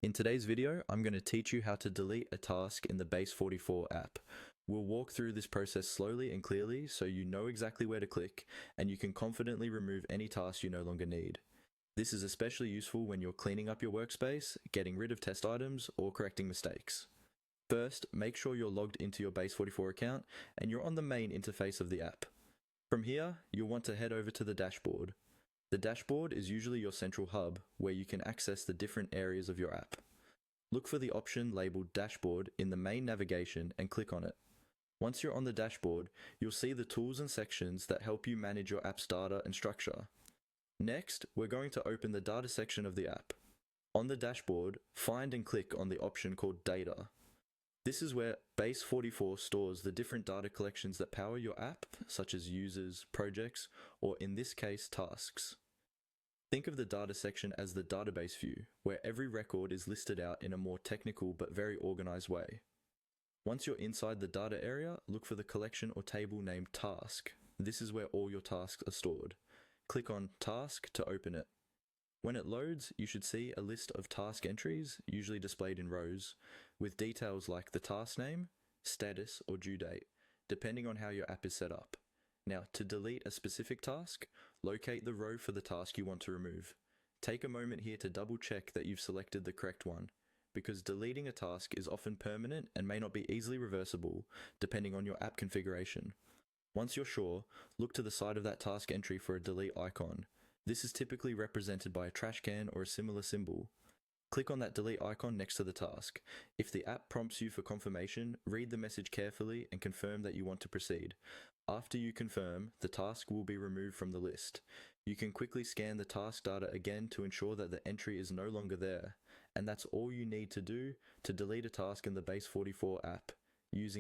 In today's video, I'm going to teach you how to delete a task in the Base44 app. We'll walk through this process slowly and clearly so you know exactly where to click and you can confidently remove any task you no longer need. This is especially useful when you're cleaning up your workspace, getting rid of test items, or correcting mistakes. First, make sure you're logged into your Base44 account and you're on the main interface of the app. From here, you'll want to head over to the dashboard. The dashboard is usually your central hub where you can access the different areas of your app. Look for the option labeled Dashboard in the main navigation and click on it. Once you're on the dashboard, you'll see the tools and sections that help you manage your app's data and structure. Next, we're going to open the data section of the app. On the dashboard, find and click on the option called Data. This is where Base44 stores the different data collections that power your app, such as users, projects, or in this case, tasks. Think of the data section as the database view, where every record is listed out in a more technical but very organized way. Once you're inside the data area, look for the collection or table named Task. This is where all your tasks are stored. Click on Task to open it. When it loads, you should see a list of task entries, usually displayed in rows, with details like the task name, status, or due date, depending on how your app is set up. Now, to delete a specific task, locate the row for the task you want to remove. Take a moment here to double check that you've selected the correct one, because deleting a task is often permanent and may not be easily reversible, depending on your app configuration. Once you're sure, look to the side of that task entry for a delete icon. This is typically represented by a trash can or a similar symbol. Click on that delete icon next to the task. If the app prompts you for confirmation, read the message carefully and confirm that you want to proceed. After you confirm, the task will be removed from the list. You can quickly scan the task data again to ensure that the entry is no longer there. And that's all you need to do to delete a task in the Base44 app using